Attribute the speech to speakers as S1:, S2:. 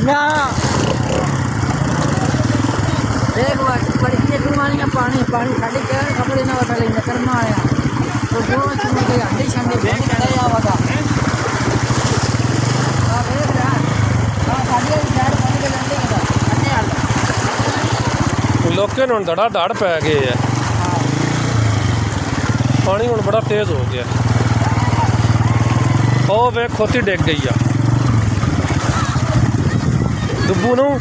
S1: ना देख बड़ी वालियां पानी पानी साढ़े क्या कपड़े ना बता लेंगे करना आया तो जो चुने अंडे शंडे देख रहा होगा
S2: लोकें ਨੂੰ धड़ा धड़ पै गए है पानी हुण बड़ा तेज हो गया ਉਹ ਵੇ ਖੋਤੀ ਡਿੱਗ ਗਈ ਆ ਡੁੱਬੂ ਨੂੰ